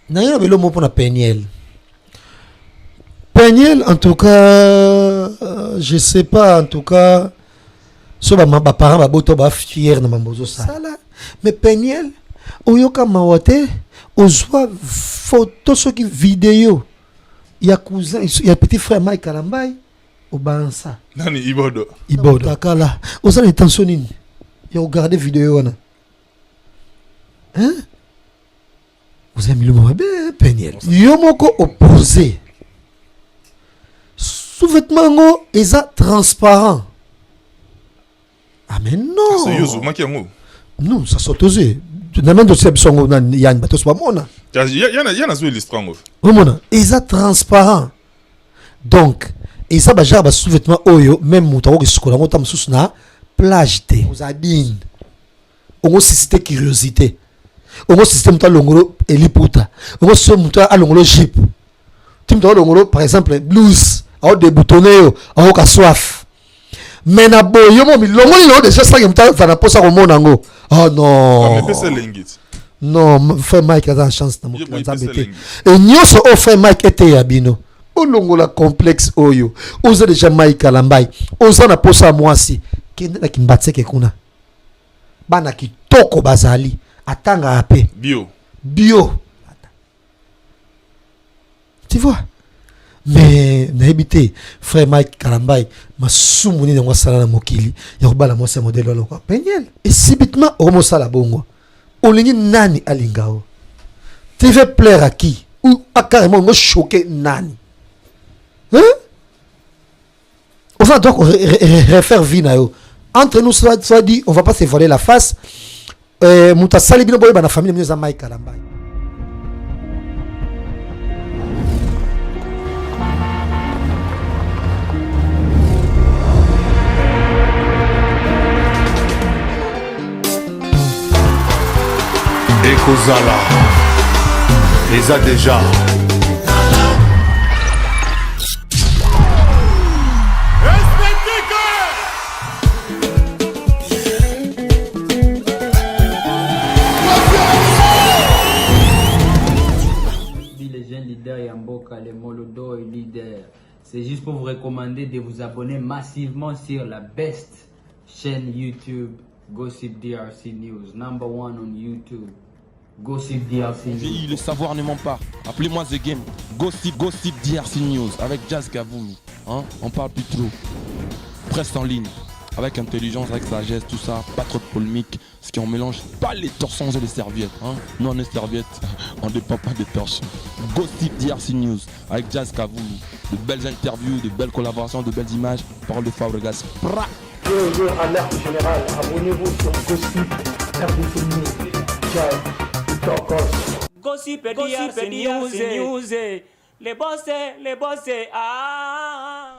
N'a pas le mot pour la Peniel. Peniel, en tout cas, je sais pas, en tout cas, so ma parents ba boto ba fier na mambozo sala. Mais Peniel, oyoka mawate, ozwa photo soki vidéo. Il y a cousin, il y a petit frère Mike Kalambay au Bansa. Nani Ibodo. Ibodo. Takala. Osa l'intention nini. Il a regardé vidéo wana. Hein? Vous avez mis le mot bien, Peniel. Yomoko opposé. Sous-vêtement, ils sont transparents. Ah, mais non! C'est Yozo, Makiango. Non, ça saute aux yeux. Tu n'as même pas de son nom, il y a une bateau, c'est pas mon. Il y a un azou l'istrango. Ils sont transparents. Donc, ils sont déjà sous-vêtement, même Moutaro qui se connaît, on sous na plage. Vous avez dit, on a suscité curiosité. On a suscité l'ongolo eliputa. On a suscité l'ongolo jeep. Par exemple, blues. A déboutonné, a soif. Mais na boyo mo mi longo ni déjà ça que m'ta va na posa ko monango. Oh non. Mais c'est l'ingit. Non, frère Mike a une chance na mo nzambete. Et nyoso o frère Mike était yabino. O longo la complexe oyo. Oza déjà Mike Kalambay. Oza na posa mwasi. Kende na kimbatse ke kuna. Bana kitoko bazali. Atanga ape. Bio. Tu vois? Mais n'habité frère Mike Kalambay ma soumoni na sala na mokili ya kobala mo sa modèle lo quoi Peniel et subitement au mo sala bongo olingi nani alingao tu veux plaire à qui ou à carrément me choquer nani hein on va donc refaire vie na yo entre nous soit dit on va pas se voiler la face muta sali bino boy bana famille mieux Mike Kalambay. Ekozala les a déjà. Les jeunes leaders Yamboka, les Molodo et leaders. C'est juste pour vous recommander de vous abonner massivement sur la best chaîne YouTube Gossip DRC News, #1 on YouTube. Gossip DRC News. Le savoir ne ment pas. Appelez-moi The Game. Gossip DRC News avec Jazz Gavoulou. Hein? On parle plus trop. Presse en ligne. Avec intelligence, avec sagesse, tout ça. Pas trop de polémique. Ce qui on mélange pas les torsons et les serviettes. Hein? Nous on est serviettes. On ne dépend pas des torsions. Gossip DRC News avec Jazz Gavoulou. De belles interviews, de belles collaborations, de belles images. Parole de Fabregas. Alerte générale. Abonnez-vous sur Gossip DRC News. Jazz. Gossip DRC News. Les boss, ah.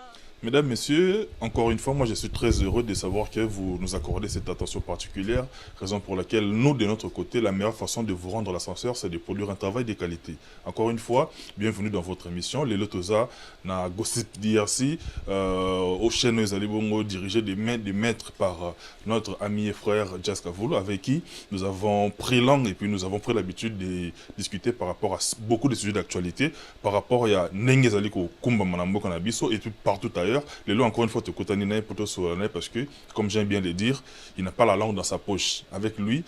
Mesdames, Messieurs, encore une fois, moi je suis très heureux de savoir que vous nous accordez cette attention particulière, raison pour laquelle nous, de notre côté, la meilleure façon de vous rendre l'ascenseur, c'est de produire un travail de qualité. Encore une fois, bienvenue dans votre émission, les Lotosa, na Gossip DRC, au chaîne Zalibongo, dirigé de maîtres par notre ami et frère Jazz Gavoulou, avec qui nous avons pris langue et puis nous avons pris l'habitude de discuter par rapport à beaucoup de sujets d'actualité, par rapport à Nenge Zaliko Kumba Manambo Kanabiso et tout partout ailleurs. Les lois, encore une fois, te cotaninaient plutôt sur l'année parce que, comme j'aime bien le dire, il n'a pas la langue dans sa poche. Avec lui,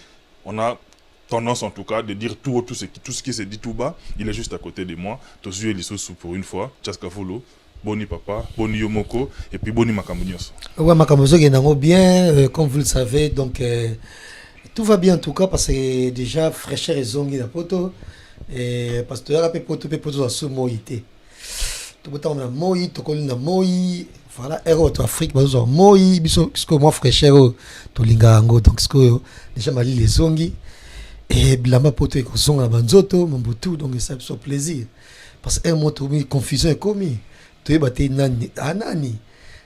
on a tendance en tout cas de dire tout ce qui se dit tout bas. Il est juste à côté de moi. Tous yeux les pour une fois. Jazz Gavoulou, Boni Papa, Boni Yomoko et puis Boni Makamunios. Ouais, Makamunios est bien, comme vous le savez. Donc, tout va bien en tout cas parce que déjà, fraîcheur et zongi la poto. Et parce que tu as poto à sous-moïté. Tout le temps, on a moi, tout le monde voilà, héros de Afrique, bazo moi, biso, ce que moi fraîcheur, tout lingango, donc ce que déjà mali les zongi et blamba poto et zonga banzoto, mambutu, donc ça fait plaisir. Parce que un mot tout confusion est commis. Tu es battu nani, anani.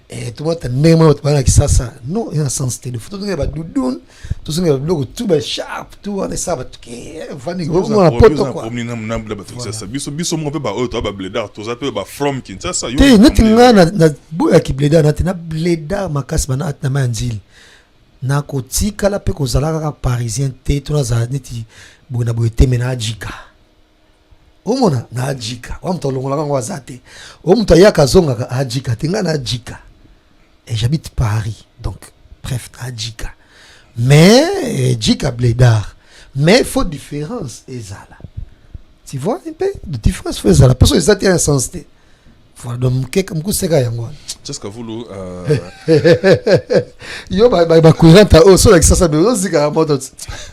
Et tout le monde a néanmoins qui ça non il y a un sens de photo donc il y a doudoun tout ça il y a logo tout bas sharp tout on est ça va tout vanille vraiment la poto quoi biso mo pe ba auto ba bledar tout ça pe ba from Kinshasa yo te netinga na boya ki bledar na bledar makasi bana atna manzil na kotika la pe kozala ka parisien te to na za neti bona boye te menajika omona na ajika wa mtu longola kango azate o mtu ayaka zonga ajika tenga na ajika et j'habite Paris donc bref na ajika mais jika blédard mais il faut différence ezala tu vois un peu de différence faut ezala parce que ezate un sens te voilà donc keka mkuseka yango Jessica Voulou yo ba courante au so like ça me zika moto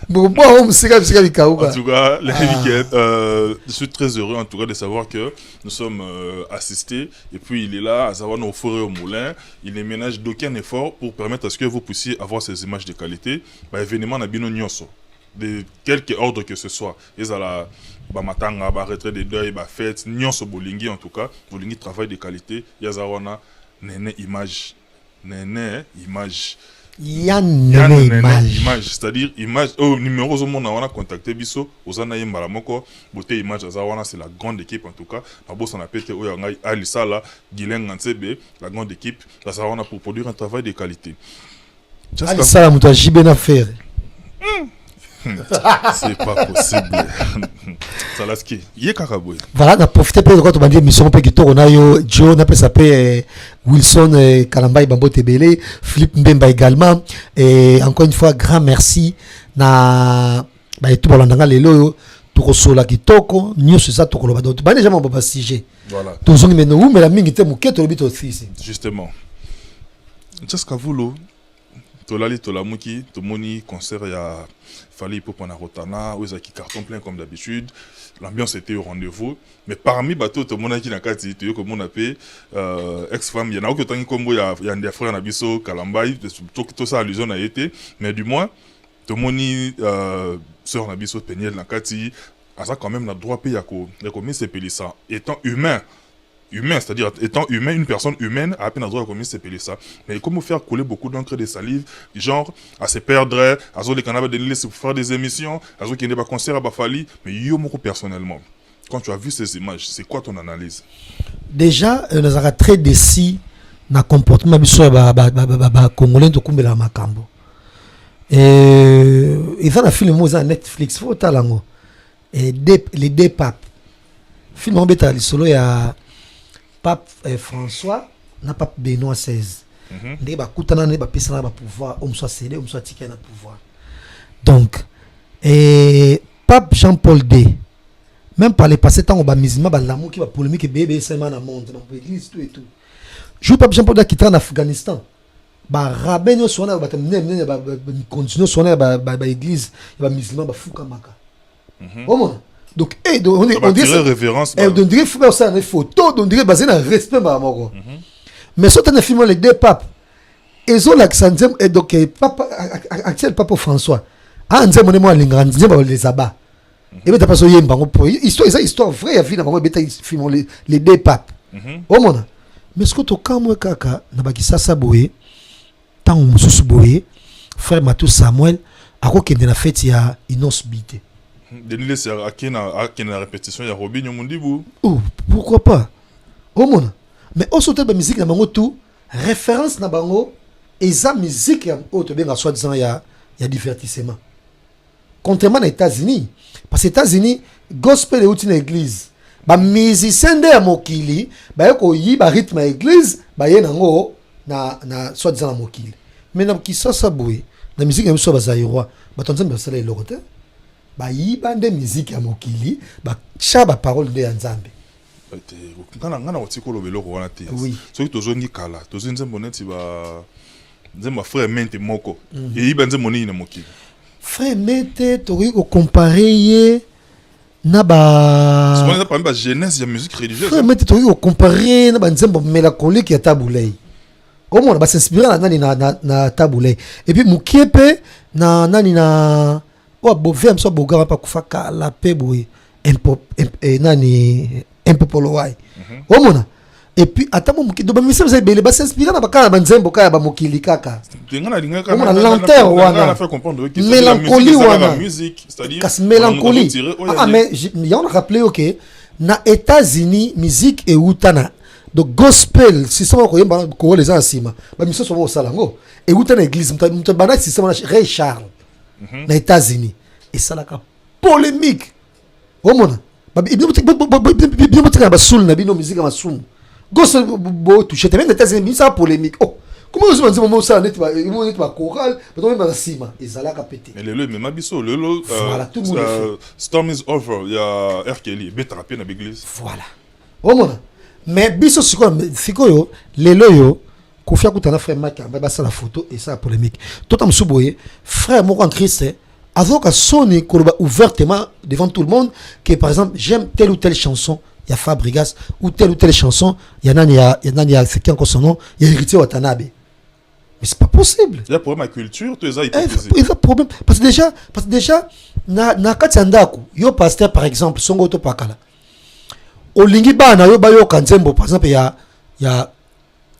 bon musika musika likauka en tout cas je suis très heureux en tout cas de savoir que nous sommes assistés et puis il est là à savoir nos forêts au moulin il ne ménage d'aucun effort pour permettre à ce que vous puissiez avoir ces images de qualité bah événement na bino nyonso de quelque ordre que ce soit ils la ba matanga ba retrait de deuil ba fête nyonso bolingi en tout cas bolingi travail de qualité yazawana nene image image c'est-à-dire image au numéro au monde on a contacté biso ozana yembala moko beauté image azawana c'est la grande équipe en tout cas na boss on a pété oyo ngai Ali Sala Gilenga Ntsebe la grande équipe azawana pour produire un travail de qualité Ali Sala muto jibe na faire c'est pas possible. Salaski, yé kakaboy. Voilà, on a profité pour quand on m'a dit mission pe kitoko na yo Joe na pesa pe Wilson Kalamba Bambo Tebele, Philippe Mbemba également et encore une fois grand merci na ba tout balandanga lelo to kosola kitoko nyuso ça to koloba donc ba déjà mon papa sujet. Voilà. To zongi meno ou mais la mingi te muketo lobito aussi. Justement. Jessica Voulou tolali tolamuki tomoni concert ya Fally pour na Rotana ou qui carton plein comme d'habitude l'ambiance était au rendez-vous mais parmi bateau to mona ki na kati to ko mona pe ex-femme yana ko tangi kombo ya ndia frère na biso Kalambai to ça allusion a été mais du moins to moni sœur na biso Peniel na kati a ça quand même na droit pe ya ko mis ça étant humain, c'est-à-dire étant humain, une personne humaine a à peine le droit de commettre ça. Mais comment faire couler beaucoup d'encre de salive, du genre à se perdre, à ce les canaux de l'île pour faire des émissions, à ce qui n'est pas concert à Bafali, mais yo moi personnellement, quand tu as vu ces images, c'est quoi ton analyse? Déjà, nous avons très décis dans le comportement de Congolais de Kumbela Makambo. Et il y a un film sur Netflix, il faut talango. Et les deux papes. Film en bêta, il y a Pape François, na Pape Benoît XVI. Ndé ba kutana ne ba pesa na ba pouvoir, on soit cédé, on soit tiké na pouvoir. Donc Pape Jean-Paul II, même par les passés temps on ba musulman ba l'amour qui va polémique bébé seulement dans monde dans l'église tout et tout. Je Pape Jean-Paul II qui est en Afghanistan. Ba rabbin so na ba temne ba continuer so na ba église, ba musulman ba fuka maka. Donc, on dirait révérence. On dirait faire ça une photo, on dirait basé dans le respect. Mais si on a filmé les deux papes, ils ont l'accent, et donc, actuel pape François, ah, on dit, moi, les abats. Et bien, tu as pas histoire vraie, il y a les deux papes. Mais ce que tu as quand même, ça, tant on se boue, frère Matou Samuel, à quoi qu'il y a fait, il y a une osbité. Denile c'est à qui na répétition ya Robinho Mundibu. Oh, pourquoi pas? Oh mon. Mais au sauter de musique na bango tout référence na bango et ça musique ya autre bien soit disant il y a divertissement. Contrairement aux États-Unis parce que aux États-Unis gospel est une église. Ba musicien de mokili ba ko yi ba rythme église ba ye nango na soit disant mokili. Mais na ki ça boué na musique ya so ba zaïroi ba tonza ba sala elorote. Ba yibande musique ya mokili ba chaba parole de Nzambe ngana otiko lobelo ko wana te oui so ki tozongi kala tozinze moneti ba nzemba frère mente moko e yibanze moni na mokili frère mente tori ko comparer na ba so on a parlé ba jeunesse ya musique religieuse frère mente tori ko comparer na ba nzemba mélancolique ya tabulei comment on va s'inspirer na nani na tabulei et puis mukiepe na nani na oh bovem so bogara pa kufaka la pebwe nani impopolowai omona et puis atamo mukido ba mise ba bele ba s'inspirer na bakala banzembo kaya ba mokili kaka omona lenteur wana mélancolie wana musique c'est-à-dire kas mélancolie ah mais y on a rappelé OK na États-Unis musique et utana donc gospel si ça ko yemba ko les asima ba mise so bo salango et utana église muta bana si ça Ray Charles na États-Unis et ça la polémique omona bien motika na basoul na bino musique ma soum gosse bo toucher même des ça polémique oh comment vous avez dit moment ça net ba choral mais même ba sima ezalaka pété mais le même abisso le voilà tout le monde Storm is over il y a R. Kelly betraper na l'église voilà oh mon mais biso sikoyo lelo yo kofia kutana frère Mike ba ça la photo et ça polémique tout en souboye frère moko en Christ avec un son ouvertement devant tout le monde que par exemple j'aime telle ou telle chanson il y a Fabregas ou telle chanson il y a c'est qui encore son nom il y a Héritier Watanabe mais c'est pas possible il y a problème à culture tu es il y a problème parce que déjà na katsandaku yo pasteur par exemple songo to pakala olingi bana yo ba yo kanzembo par exemple il y a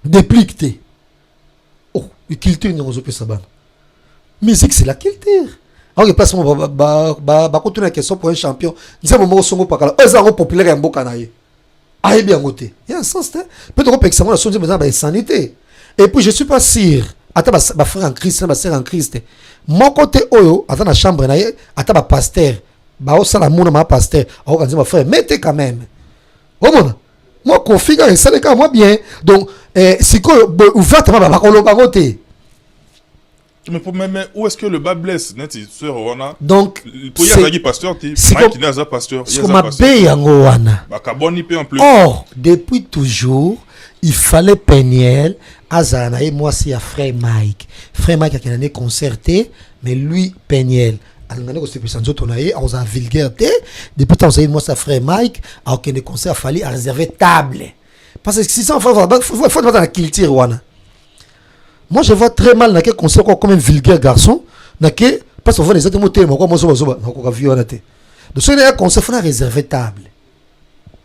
dépliqué oh culture ni ozo pesa bana musique c'est la culture. Alors, place continuer la question pour un champion. Nous avons songo pakala. Eux sont populaires en Bokanaye. Aïe bien côté. Il y a un sens. Peut-être que ça, on a sonné besoin d'insanité. Et puis je suis pas sûr. Attends, ma frère en Christ, ma sœur en Christ. Mon côté oyo, attends la chambre naye, attends ma pasteur. Ba o sala mona ma pasteur. Alors quand ma frère, mettez quand même. Oh mon. Moi configure ça les cas moi bien. Donc si quoi ouvertement ba kolo ba côté. Mais où est-ce que le bas blesse net sœur wana donc pour y avoir pasteur ti Mike Naza pasteur il y a pasteur yango wana ba kaboni pe en plus or depuis toujours il fallait Peniel azana et moi c'est à frère Mike qui a été concerté mais lui Peniel alingane ko se pesa nzoto na ye aza vulgarité depuis tant ça moi c'est frère Mike a aucun concert fallait réserver table parce que si ça faut dans la culture wana. Moi, je vois très mal dans quel conseil comme un vulgaire garçon, parce qu'on voit les autres mots tellement quoi, moi, je vois, donc ce n'est un conseil, il faut réserver table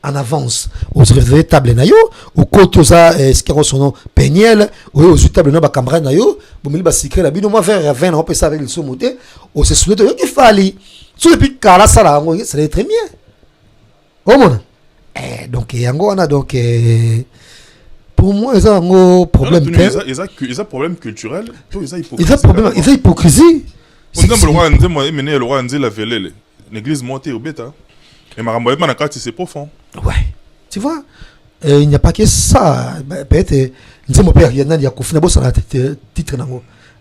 en avance. Aux réserver table nayo, au côté ça, ce qui est son nom, Peniel, aux table na ba camarade nayo, bon mais il va secret la bino moi vers 20 on peut ça avec le son monté, au se souhaite qu'il fallait. Sur depuis kala ça là, ça allait très bien. Oh mon. Donc yango on a donc pour moi, ils ont un problème. Ils ont problème culturel. Ils ont hypocrisie. Le roi l'église montée au bêta. Et c'est profond. Ouais. Tu vois, il n'y a pas que ça. Peut-être, mon père, il y a un titre.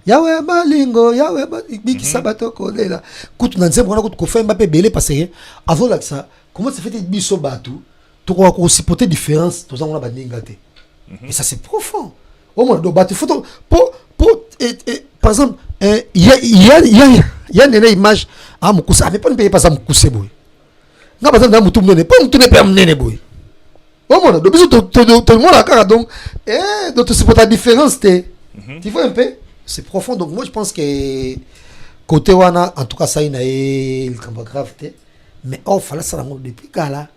Yawe balingo, yawe biki sabato kolela. Kutu na nzembo na kutu kofa Mbappé belé parce que avant là ça, comment ça fait biso batu? Tu crois qu'on supporter différence, tout ça on a baninga té. Et ça c'est profond. Au moins, donc, par exemple, il y a une image à Moukoussa, mais pas ne payer pas ça Moukousé boy. Non, par exemple, dans Moutoumné, pas Moutoumné pas Mouné boy. Au moins, donc, tout le monde a cara donc, donc c'est pour ta différence, tu vois un peu, c'est profond. Donc, moi je pense que côté Wana, en tout cas, ça y est, il est grave, mais oh, fallait ça depuis Kala.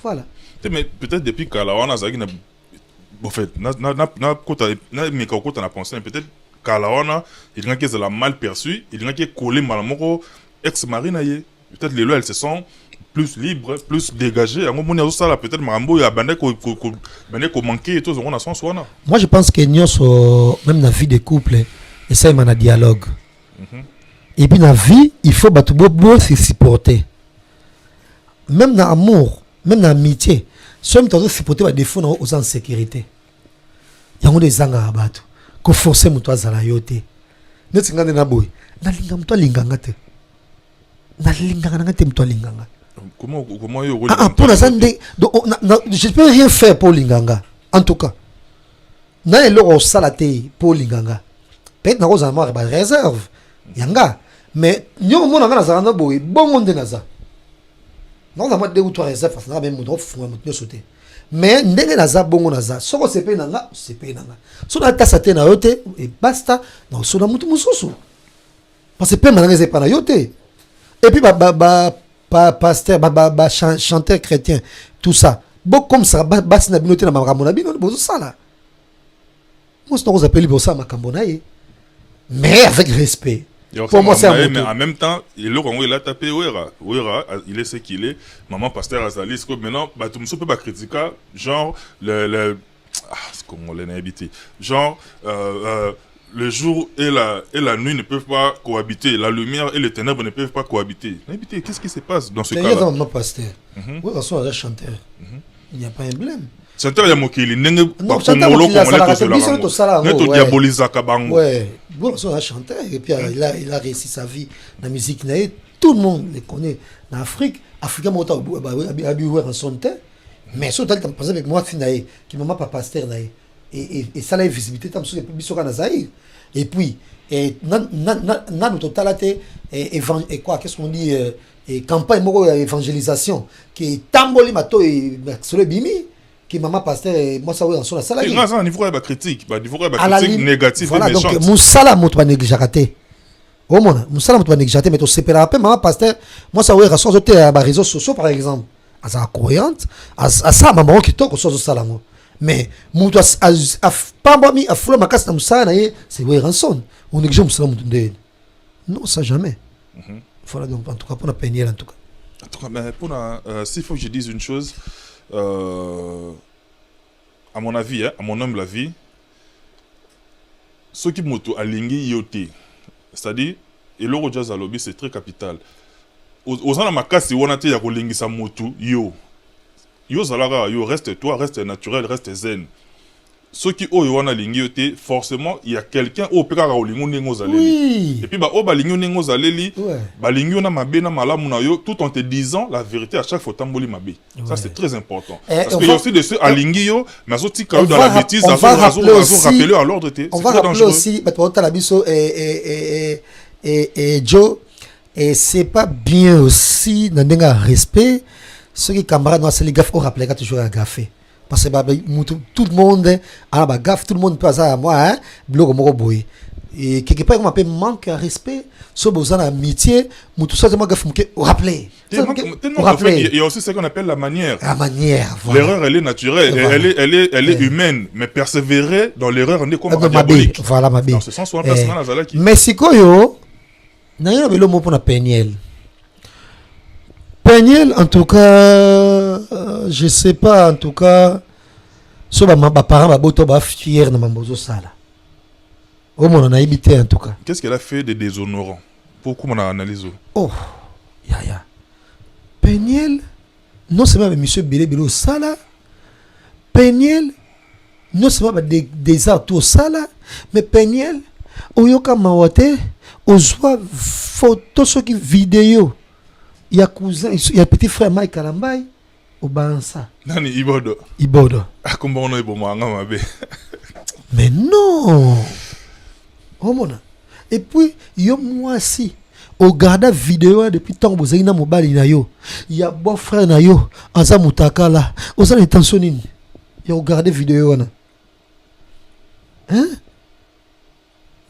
Voilà. Mais peut-être depuis Kalawana, en fait, peut-être Kalawana, il y a qui l'a mal perçu, il y a qui est collé malamoko ex-mari naïe. Peut-être les lois elles se sont plus libres, plus dégagées. Peut-être Marambo il y a bandé qu'on manquait et tout ça on a sens wana. Moi je pense que même dans la vie des couples, et ça il y a un dialogue. Et puis dans la vie, il faut se supporter. Même dans l'amour, même dans l'amitié. Soit tu as supporté par défaut aux insécurités. Il y a des gens à battre. Qu'on force muto azala yote. Ne tsingane na boy. Na linga muto linganga te. Na linganga na te muto linganga. Comment yo pour la zande donc je peux rien faire pour linganga. En tout cas. Na eloko salate pour linganga. Peut-être na ko za mort ba réserve. Yanga. Mais nyo mona na za na boy bon monde na za. Non, on a deux ou trois réserves parce qu'on a même mon sauté. Mais ndenge naza bongo naza. Soko sepe nanga, sepe nanga. So na ta sate na yote et basta. Non, so na mutu mususu. Parce que pe mananga c'est pas na yote. Et puis pasteur, chanteur chrétien, tout ça. Bon comme ça, basi na binote na makambo na bino bozo sala. Moi c'est nous appelle pour ça makambo na ye. Mais avec respect. Pour moi, c'est un mais en même temps, il a tapé il est ce qu'il est. Maman pasteur Azalis, maintenant, tout le monde peut pas critiquer, genre, ce qu'on l'a habité. Genre, le jour et la nuit ne peuvent pas cohabiter. La lumière et les ténèbres ne peuvent pas cohabiter. Qu'est-ce qui se passe dans ce cas-là? Il y a un pasteur. Oui, on un chanteur. Il n'y a pas un problème. Chanteur, il y a Mokili. Non, chanteur, il a diabolisé Kabango. Ouais. Bon, on un chanteur. Et puis, il a réussi sa vie dans la musique. Tout le monde le connaît. En Afrique, Africain, il a eu un son. Mais surtout, par exemple, moi, qui m'a pas pasteur. Et ça, la visibilité, tant que et puis, dans totalité, et quoi, qu'est-ce qu'on dit, campagne d'évangélisation, qui est tamboli mato et sur le bimi, qui maman pasteur, moi ça va sur la salle. Non, ça, niveau de critique, négative. Voilà, donc, moussala moto négligeaté. Oh mon, moussala moto négligeaté, mais tu sais pas, maman pasteur, moi ça va rassurer sur les réseaux sociaux, par exemple, à sa croyante, à ça, maman qui toque au sens de salamo. Mais mon doit pas mis à fleur ma casse dans ça c'est ouais rançon on néglige mon salam non ça jamais voilà donc en tout cas pour la peine en tout cas mais pour s'il faut que je dise une chose à mon avis à mon humble avis ce qui moto alingi yoté c'est-à-dire et l'euro jazz à lobby c'est très capital aux gens ma casse on a été ya kolingi sa moto yo zalara yo reste toi reste naturel reste zen ceux qui ont wana lingi forcément il y a quelqu'un au peka ka lingo nengo zaleli et puis ba o ba lingo nengo zaleli ba lingo na mabe na malamu na yo tout en te disant la vérité à chaque fois tamboli mabe ça c'est très important parce que y a aussi de ceux à lingi yo mais autres qui dans la bêtise on va rappeler à l'ordre on va rappeler aussi bato la biso et Joe et c'est pas bien aussi dans un respect. Ceux qui camarades nous les gaffes, on rappelle quand toujours un gaffé parce que tout le monde a la gaffe, tout le monde peut à moi hein bloc au boy et quelque part on m'appelle manque de respect sur besoin d'amitié tout ça moi gaffe on rappeler il y a aussi ce qu'on appelle la manière voilà. L'erreur elle est naturelle elle est humaine mais persévérer dans l'erreur on est comme diabolique voilà ma dans ce sens on passe dans la zala qui mais si quoi yo n'a pas le mot pour la Peniel. Peniel, en tout cas, je sais pas, en tout cas, ce que mes parents sont fiers de ma sala. Oh, on a habité en tout cas. Qu'est-ce qu'elle a fait de déshonorant? Pourquoi on a analysé? Oh, ya. Peniel, non seulement monsieur Bilé Sala, Peniel, non seulement des arts au Sala, mais Peniel, Oyoka Mawate, Ozwa photo, ce qui vidéo. Il y a cousin, il y a petit frère Mike Kalambay au Bansa. Nani Ibodo. Ah comment on est bon mabe. Mais non. Oh mon. Et puis yo moi si au garda vidéo depuis tant que vous mobile na yo. Il y a bon frère na yo Anza Mutakala. Oza intention nini. Il y a garder vidéo na. Hein?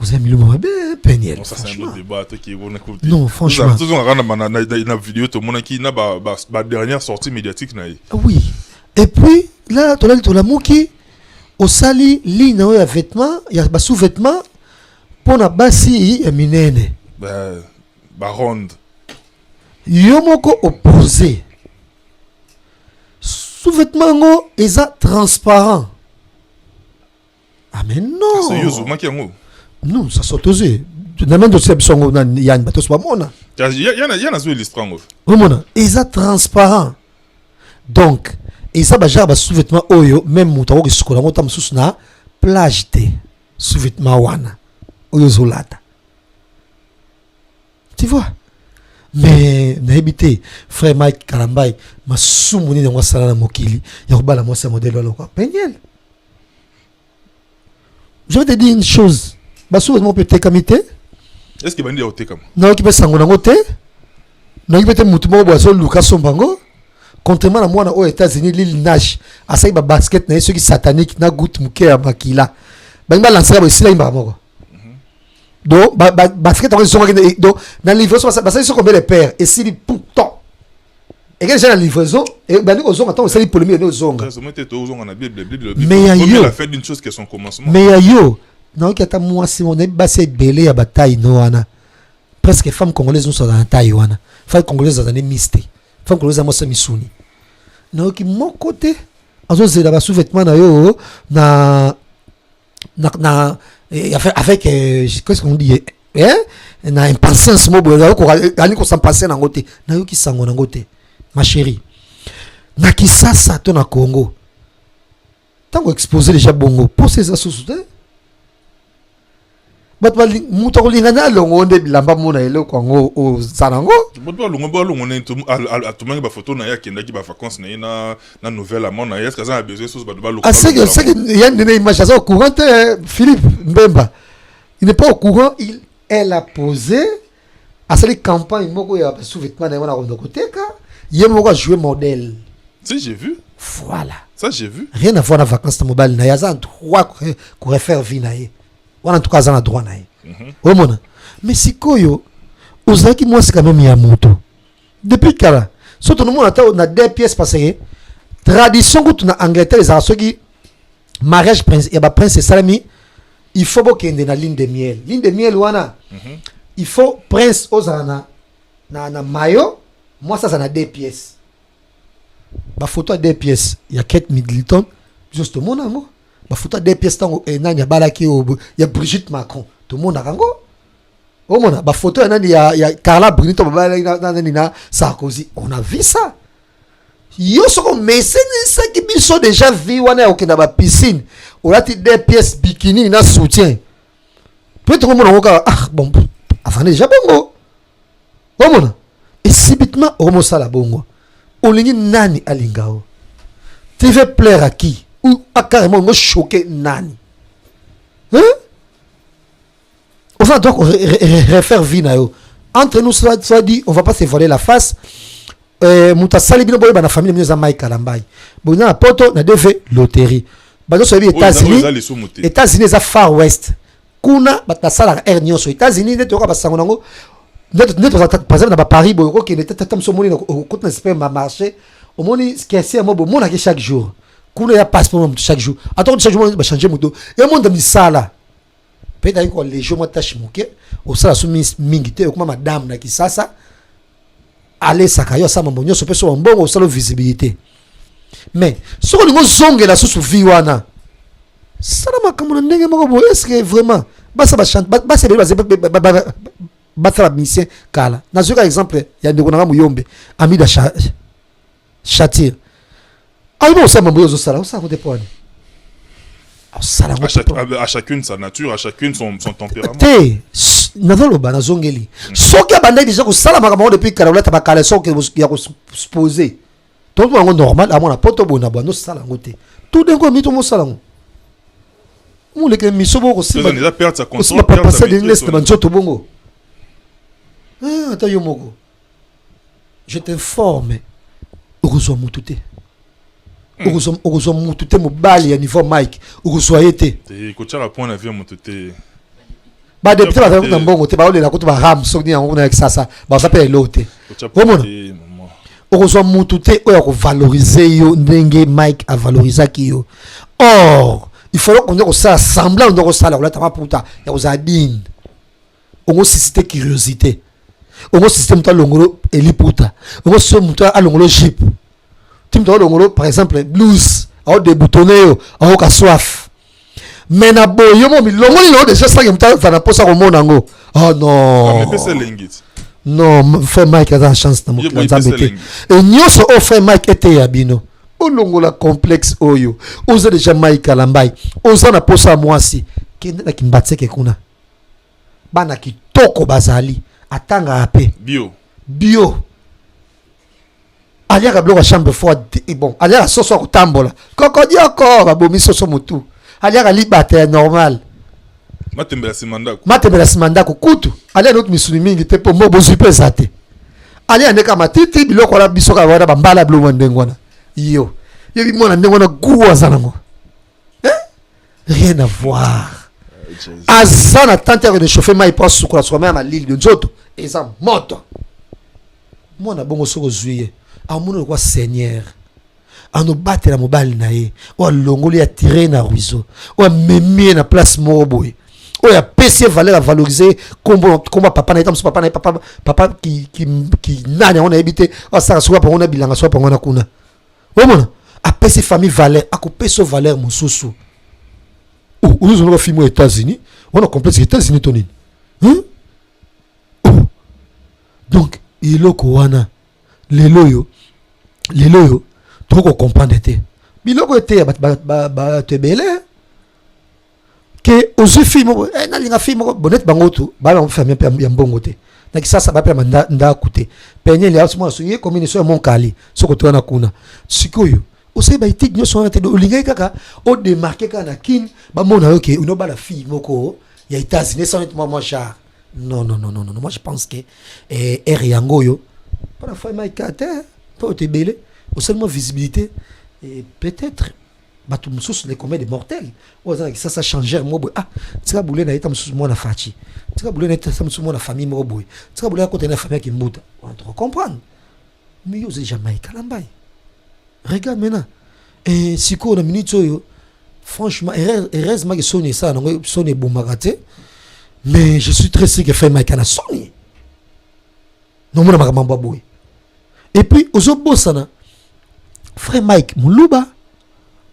Vous avez mis le mot bien, Peniel. Non, ça c'est un autre débat qui est bon. Non, franchement. Tout le monde a une vidéo, tout le monde qui n'a pas dernière sortie médiatique. Oui. Et puis, là, tu as la mouki, au sali, il y a vêtements, il y a sous-vêtements, pour la bassi, il y a minene. Ronde. Yomoko opposé. Sous-vêtements, ils sont transparents. Ah, mais non. C'est Yozuma qui est mot. Non, ça saute osé. Tu n'as même pas de son il y a une bateau soit mona. Il y en a joué l'histoire. Oui, mona. Ils sont transparents. Donc, ils sont déjà sous-vêtements oyo, même moutao qui se colle, moutao sous na plage té sous-vêtements wana oyo zolata. Tu vois? Mais n'habité frère Mike Kalambay ma soumoni dans sala na mokili. Yobala moi c'est modèle là quoi. Peniel. Je vais te dire une chose. Sous-vêtements peut être comité. Est-ce qu'il va dire au Tekam? Non, qui peut s'engager en côté. Non, qui peut être mouton boisson Lucas Sombango. Contrairement à moi aux États-Unis, l'île nage. À ça, il y a basket, il y a ceux qui sataniques, il y a goutte mouké à Makila. Il y a lancé ici, là, il y a donc, basket, donc, dans la livraison, ça ils sont combien les pères? Et si les pourtant. Et quand j'ai la livraison, et ben nous, on attend, c'est les polémiques, nous, on mais il y a fait d'une chose qui est son commencement. Mais il y a non, qui a moi, si on est bassé belé à bataille, non, presque les femmes congolaises nous sont dans la taille, les femmes congolaises sont dans les mistés. Femme congolaise à moi c'est misuni. Non qui mon côté, en fait c'est là-bas sous-vêtements na yo na Et avec qu'est-ce qu'on dit, hein, na impatience mo boyo ko s'en passer na ngote na yo ki sango na ngote ma chérie na Kisasa to na Congo tango exposer déjà bongo pour ces associés bat bali muto lingana longo nde bilamba mona ele ko ngo o sanango bat ba longo ne to atumangi ba photo na ya kenda ki ba vacances na nouvelle amon na est-ce que ça a besoin de bat ba longo ah c'est que y a une image ça au courant Philippe Mbemba il n'est pas au courant elle a posé à cette campagne moko ya sous-vêtements na wana ko koteka yemo ko jouer modèle. Si j'ai vu. Voilà. Ça j'ai vu. Rien à voir na vacances de mobile na yaza droit ko refaire vie na ye. Wana en tout cas na droit na ye. Omona. Mais sikoyo ozaki moi c'est quand même ya moto. Depuis kala. Surtout nous on a deux pièces parce que tradition que tu na Angleterre les arçons qui mariage prince et ba prince salami il faut qu'il y ait une ligne de miel. Ligne de miel wana. Il faut prince ozana na maillot. Moi ça a deux pièces. Ma photo a deux pièces. Il y a Kate Middleton. Juste tout le monde amour. Ma photo a deux pièces. Il y a Brigitte Macron. Tout le monde a rango. Oh mon ma photo il y a Carla Brunito Sarkozy. On a vu ça. Yo soko message ça qui biso déjà vu wana au na ba piscine. On a des pièces bikini na soutien. Peut-être que mon ah bon avant déjà bongo. Oh mon et subitement homo sala bongo. Olingi nani alingao. Tu veux plaire à qui ou à carrément me choquer nani. Hein? On va donc refaire vie na yo. Entre nous soit dit on va pas se voiler la face. Mutasali bino boye bana famille mino za Mike Alambai. Bona na poto na deve loterie. Bazo so États-Unis za Far West. Kuna batasala air nyonso États-Unis ne toka basango nango. Net par exemple na Paris boye ko ki ne tatam so moni na côté na super marché. Au moni ce qui est assez mo mona ke chaque jour. Kuna ya passeport chaque jour. Attends chaque jour ba changer moto. Ya monde misala. Peut-être ko les jours mo tâche moke. Au sala so mingi te ko madame na Kisasa. Allez sakayo sa mambo nyoso pe so mbongo solo visibilité mais ce que nous zonge la sous vie wana salama comme on ndenge moko est-ce que vraiment basa ba chante basa ba faire mission kala na zo exemple ya ndeko na muyombe amida chatir ayo sa mambo zo sala ça ko dépendre à chacune sa nature, à chacune son tempérament. Nazoloba nazongeli. Soki abandai déjà ko sala makambo depuis kala ta bakala soki ya ko poser. Tout le normal à mon poto bona no sala ngote. Tout d'un coup mito mo sala ngo. Mo le ke misobo ko sima. Déjà perdre sa conscience, perdre sa passer de l'est de manjoto bongo. Ah ta yo moko. Je t'informe. Okozo mutute. Okozo mutute mobali ya niveau Mike. Okozo ayete. Te ko tshara point na vie mutute. Ba député ba na mbongo te ba olela ko to ba ram so ni yango na Kisasa. Ba s'appelle lote. Omona. Okozo mutute oya ko valoriser yo ndenge Mike a valoriser ki yo. Or, il faut qu'on ait ça semblant de ça là ta puta ya ozadine. On susciter curiosité. On système to longolo eliputa. On système to a longolo jeep. Tim to longolo par exemple blues, au déboutonné au ka soif. Mais na boyo mo mi longolo no déjà ça que mta na posa ko monango. Oh non. Mais c'est lingit. Non, frère Mike a la chance na mo nzambete. Et nyoso o frère Mike était yabino. Olongola complexe oyo. Oza déjà Mike Alambai. Oza na posa mwasi. Kende na kimbatseke kuna. Bana kitoko bazali. Atanga ape. Bio. Aliaka bloka chambre froide. Bon, aliaka soso kutambola. Koko dioko babomi soso mutu. Aliaka libate normal. Matembela simandako kutu. Aliaka notre misuni mingi te po mobo zupe zate. Aliaka ndeka matiti biloko la bisoka wana bambala blo ndengwana. Yo. Yebi mona ndengwana guwa zanango. Rien à voir. Azana tante de chauffer mai pas sous la soirée à l'île de Nzoto et ça moto. Moi na bongo soko zuye. Amuno kwa seigneur. Ano battre la mobile nae. O longoli a tiré na ruizo. O memie na place moroboy. O ya PC valeur à valoriser combat papa na etam papa na papa qui nana on a habité. O ça soit pour on a bilanga soit pour on a kuna. O mona a PC famille valeur a coupé so valeur mususu. Nous avons filmé aux États-Unis, On a complexe États-Unis tonine. Hein? Oh. Donc, iloko wana lelo yo trop comprendre te. Biloko était ba te belé. Que aux films na linga film bonnet bangoto ba la famille ya mbongo te. Na kisasa ba pe nda kute. Penye le asmo so ye combinaison mon kali. Soko to na kuna. Sikoyo. Ose ba itik nyo so te do linga kaka o démarquer kana kin ba mona yo ke uno ba la fille moko ya États-Unis sans être moi cher. Non. Moi je pense que Yango yo pas la fois maïkate pas te belé. Au seulement visibilité et peut-être bato mususu les combien de mortels ozana ça changer mo boy tika boulé na eta mususu mo na fachi tika boulé na eta mususu mo na famille mo boy tika boulé côté na famille qui mbuta on doit comprendre mais yo c'est jamais kalambay regarde maintenant et siko na minute yo franchement heureusement que Sony ça non Sony bombaraté mais je suis très sûr que fait Mike na Sony non mo na makambo boy et puis ozo bosana frère Mike Muluba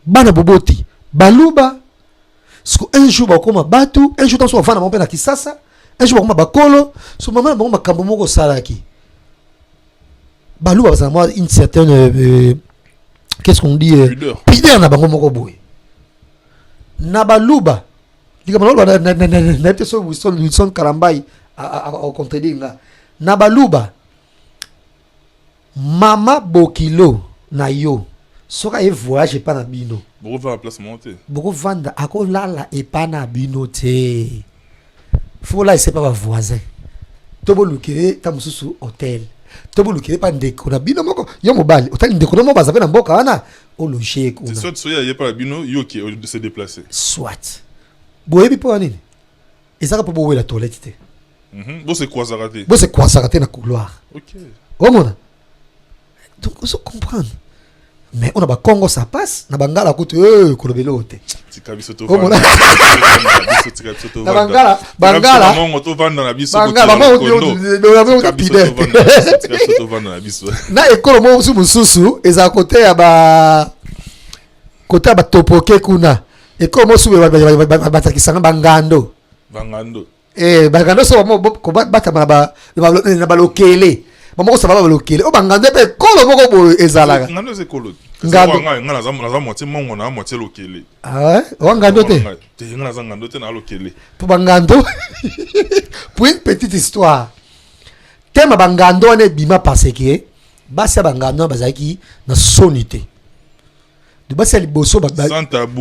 bana boboti baluba siko un jour bakoma batu un jour tanso bafana mpe na Kisasa un jour bakoma bakolo so maman bakoma makambo moko salaki baluba ça moi une certaine qu'est-ce qu'on dit pideur na bango moko boy na baluba diga baluba na te so Wilson Kalambai a contredinga na baluba mama bokilo na yo soka e voyage pas na bino beaucoup va la place monter beaucoup vanda akolala e pas na bino te faut là c'est pas va voisin tobo lukere ta mususu hôtel tobo lukere pas ndeko na bino moko yo mobali hôtel ndeko no mo bazabe na mboka wana o loger ko c'est soit soya y a pas la bino yo qui de se déplacer soit boyebi po nini ezaka po bowe la toilette te bon c'est quoi ça raté na couloir OK omona donc on se comprendre mais on a ba Congo ça passe na bangala kote kolobelo te tika biso to vanda na bangala mongo to vanda na biso bangala na ekolo mo mususu eza kote ya ba kote ba topoke kuna ekolo mo sube ba takisanga bangando bangando so mo ko bata na ba lokele maman ça va bloquer o bangande pe kolo moko bo ezalaka ngando ze kolo ngando ngana za moitié mongo na moitié lokele ouais o ngando te ngana za ngando te na lokele pour bangando pour une petite histoire tema bangando ne bima parce que basa bangando bazaki na sonité de basa liboso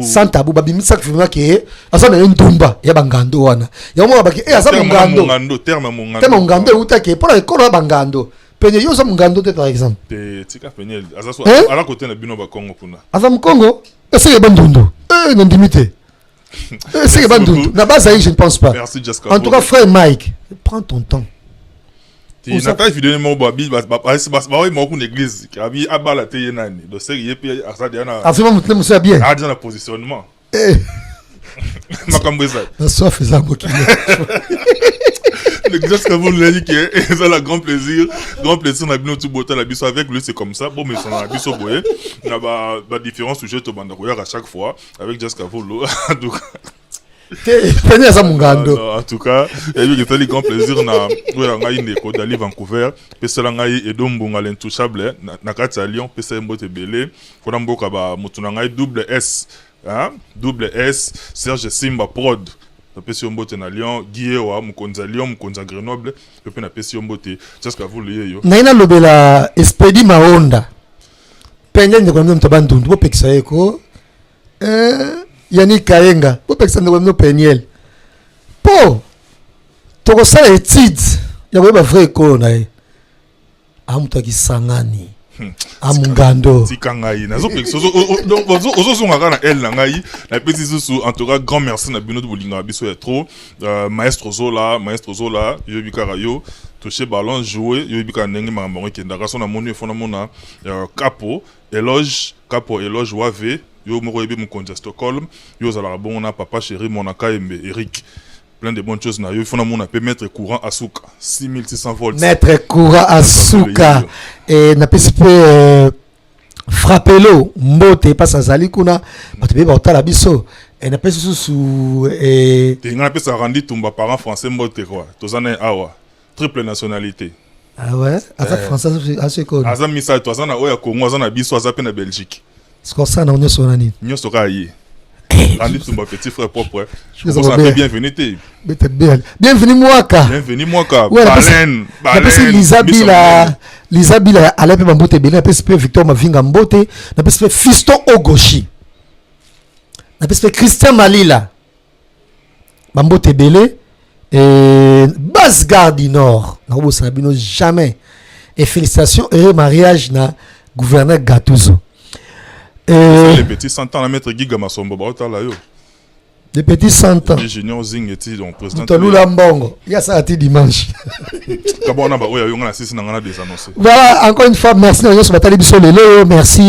sans tabou babimisa kufima ke asa na ndumba ya bangando wana ya mo babaki asa bangando terme mongando uta ke pour ekolo bangando penye yo za mungando te par exemple te tika penye azaso ala côté na bino ba Congo kuna azam Congo c'est que bandundu non limité c'est que bandundu na base je ne pense pas. Merci Jessica. En tout cas frère Mike prends ton temps tu n'a pas vidéo mo babi ba oui mo ku l'église abi abala te yenani do c'est yepi asa diana afima mutlem ça bien a dans le positionnement makambo eza na soif za mokile le gars que vous l'avez dit que c'est un grand plaisir na bino tout botta la biso avec lui c'est comme ça bon mais son la biso boye na ba différents sujets to banda koya à chaque fois avec Jessica Volo donc en tout cas il y a eu grand plaisir na ngai ndeko dali Vancouver pesala ngai edombunga l'intouchable na kati ya Lyon pesa mbote belé fona mboka ba mutuna ngai double S Serge Simba Prod na pesi mbote na Lyon Guiewa mukonza Lyon mukonza Grenoble et puis na pesi mbote jusqu'à vous lié yo na ina lobela Espedi Maonda penye ndeko mto bandundu bo pekisa eko Yani Kayenga bo pekisa ndeko mto penyel po toko sala étude ya ko ba vrai ko na e amuta kisangani amungando tikangai nazo donc ozo zonga kana elle na ngai na petit sous en tout cas grand merci na bino de bolinga biso ya trop maestro Zola yo bikara yo toucher ballon jouer yo bikara ndenge makambo kenda kaso na moni fona mona capo éloge wave yo moko yebe mukonja Stockholm yo zala bon na papa chéri mona Kaembe Eric plein de bonnes choses na yo il faut na peut mettre courant à souka 6600 volts mettre courant à souka et na peut frappelo mbote pas azali kuna batebe ba otala biso Et n'a pas sous et tu as ça rendu Tumba parent français mbote quoi. Tozana awa triple nationalité. ah ouais, à français à ce code. Azam misa tozana oya Congo azana biso azape na Belgique. C'est comme ça on est sur la ligne. Nyo soka yi. Rendu Tumba petit frère propre. Je vous en bienvenue té. Bienvenue Mwaka. Bienvenue Mwaka. Balen. Lisa Bila à la mbote belé, na Victor Mavinga mbote, na Fiston Ogoshi. Na Christian Malila. Mbote belé et Basse-Garde du Nord. Na Obo Sabino jamais. Et félicitations et mariage na gouverneur Gattuso. Les petits 100 ans à mettre Giga Masombo Baotala yo. Les petits 100 ans. Les juniors Zing et donc président. Tolula Mbongo. Il y a ça à dimanche. Kabona ba oya yo ngana sisi ngana désannoncé. Voilà, encore une fois merci na yo sur batali biso lelo, merci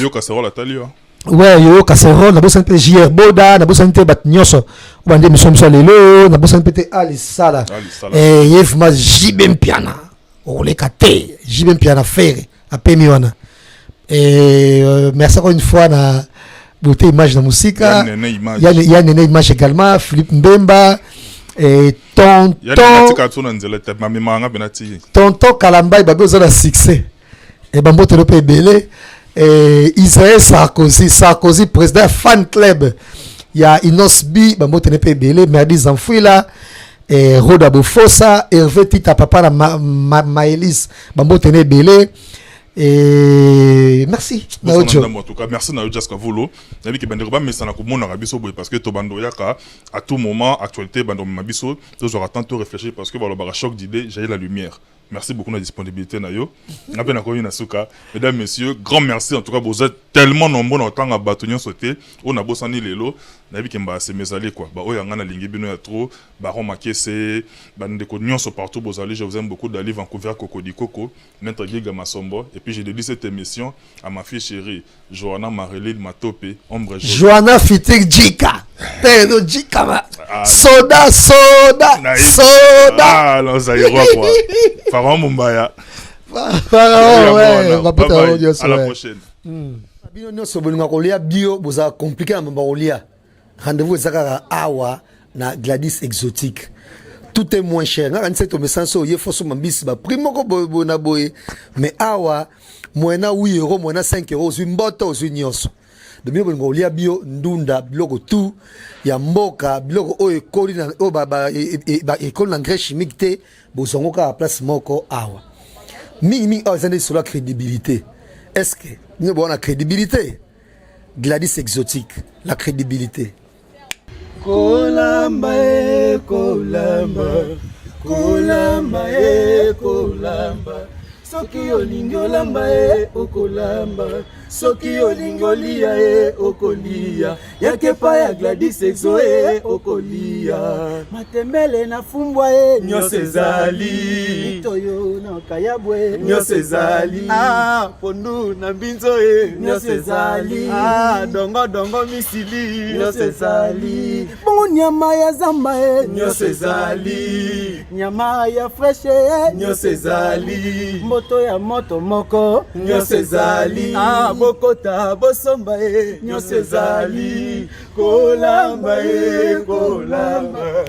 yo casserole atali yo. Ouais, yo casserole na bosan pe JR Boda, na bosan pe bat nyoso. Bande mission biso lelo, na bosan pe Ali Sala. Et yef ma jibem piana. O le kate, jibem piana faire a pemi wana. Et merci encore une fois na beauté image de musique. Il y a une image également, Philippe Mbemba et tonton Kalamba il a besoin de succès. Et Bambo Telope Belé et Israël Sarkozy président fan club. Il y a Inosbi Bambo Telope Belé, Merdi Zanfouila et Roda Bofosa, Hervé Tita Papa Maëlys Bambo Telope Belé. Et merci. En tout cas, merci Nayo Jaska Volo. Nabi ki bande roba mais ça na ko mona rabiso boy parce que to bando yaka à tout moment actualité bando mabiso toujours attendre de réfléchir parce que voilà ba choc d'idées, j'ai la lumière. Merci beaucoup de la disponibilité Nayo. Na pena ko ina suka. Mesdames messieurs, grand merci en tout cas vous êtes tellement nombreux dans temps à batonyon sauter. On a bosani lelo. Nabi kemba se mesali quoi. Ba oya ngana lingi bino ya trop. Baron Makese, bande ko nyonso partout bozali, je vous aime beaucoup d'aller Vancouver Cocody Coco, Maître Giga Masombo et puis j'ai dédié cette émission à ma fille chérie Johanna Marilyn Matope, ombre jaune. Johanna Fitik Jika. Pedro Jika. Soda. Ah, non, ça ira quoi. Pharaon Mumbaya. Pharaon, ouais. À la prochaine. Bino nyonso bolinga kolia bio boza compliqué na mbaolia. Rendez-vous ezaka awa na Gladys exotique. Tout est moins cher. Nga kanise to message o ye foso mambisi ba primo ko bona boye. Mais awa moyena 8 euros, moyena 5 euros, zwi mboto zwi nyonso. De bio bolinga kolia bio ndunda biloko tout ya mboka biloko o ekoli na o ba ekoli na engrais chimique te bozongo ka place moko awa. Mingi zande sur la crédibilité. Est-ce que nous avons la crédibilité? Gladys exotique, la crédibilité. Kolamba e kolamba, kolamba e kolamba. Soki olingi olamba e okolamba, soki olingi olia e okolia. Yakepa ya Gladys exo e okolia. Matembele na fumbwa e nyose ezali. Toyo na kayabwe nyose ezali. Ah, pondu na mbinzo e nyose ezali. Ah, dongo misili nyose ezali. Bongo nyama ya zamba e nyose ezali. Nyama ya fresh e nyose ezali. Moto ya moto moko nyose ezali. Ah, bokota bosomba e nyose ezali. Kolamba e kolamba,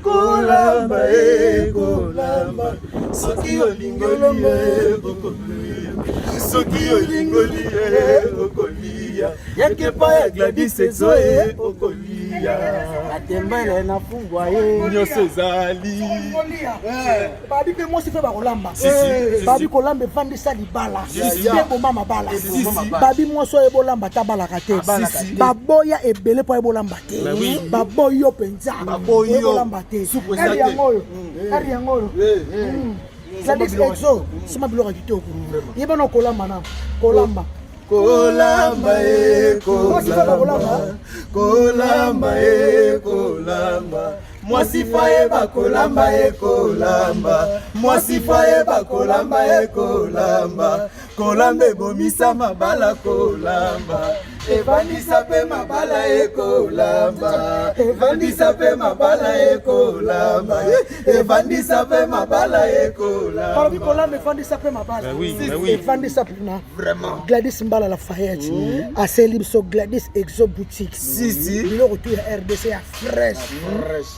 kolamba e kolamba. Soki olingoli e okolia, soki olingoli e okolia. Yakepa ya Gladys exo e okolia. Atembele na fungwa e nyose ezali. Babi ke mo si fe ba kolamba. Babi kolamba vandi sa libala. Ebo mama bala. Babi mo so ebo lamba ta bala kate. Baboya ebele po ebo lamba te. Baboyo penza. Ebo lamba te. Ari yangoyo. Gladys exo sima bilo kitoko. Yeba no kolamba na. Kolamba. Kolamba e kolamba, kolamba e kolamba. Mwasi faye ba kolamba e kolamba, mwasi faye ba kolamba e kolamba. kolamba ebomisa mabala kolamba evandisa pe mabala ekolamba evandisa pe mabala ekolamba evandisa pe mabala ekolamba Parmi kolamba evandisa pe mabala evandisa pe na vraiment Gladys Mbala Lafayette aseli biso Gladys Exo boutique biloko tu ya RDC ya fresh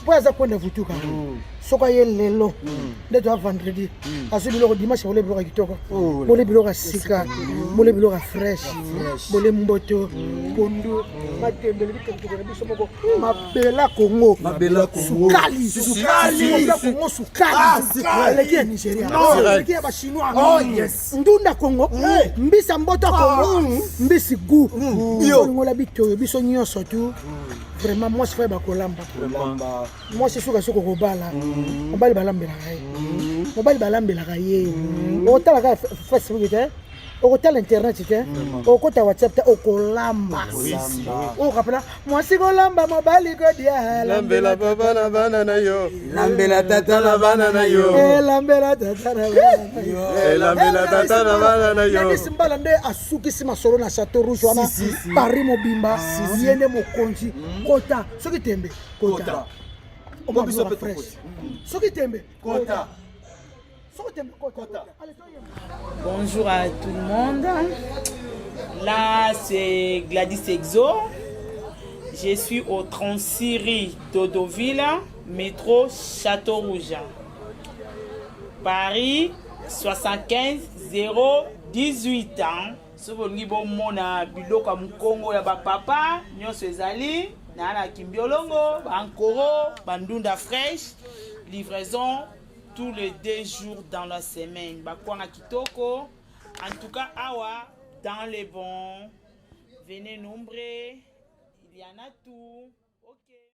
po aza kwenda vutuka soko ye lelo nde to vendredi aso biloko dimanche bole biloko kitoko bole biloko sika bole biloko fresh bole mboto pondu matembele bikento na biso moko mabela Congo sukali Congo sukali eleki ya Nigeria eleki ya ba chinois ndunda Congo mbisa mboto Congo mbisi gu ngola bitoyo biso nyonso tu vraiment moi je fais ba kolamba moi c'est sûr que soko kobala mobali balambela kaye mobali balambela kaye otala ka Facebook te okotala internet te okota WhatsApp te okolamba okapela moi si kolamba mobali ko dia lambela papa na bana na yo lambela tata na bana na yo lambela tata na bana na yo lambela tata na bana na yo Gladys Mbala nde asuki si masolo na Château Rouge wana Paris mobimba yene mokonzi kota soki tembe kota obiso fresh soki tembe kota soki tembe kota. Bonjour à tout le monde. Là, c'est Gladys Exo. Je suis au 36 rue Dodoville, métro Château Rouge. Paris 75 018 ans. Si vous voulez mona biloko mukongo ya ba papa, nyonso ezali na na kimbiolongo, bankoro, bandunda fraîche, livraison tous les 2 jours dans la semaine. Bakwanga kitoko. En tout cas, awa dans les bons. Venez nombrer. Il y en a tout.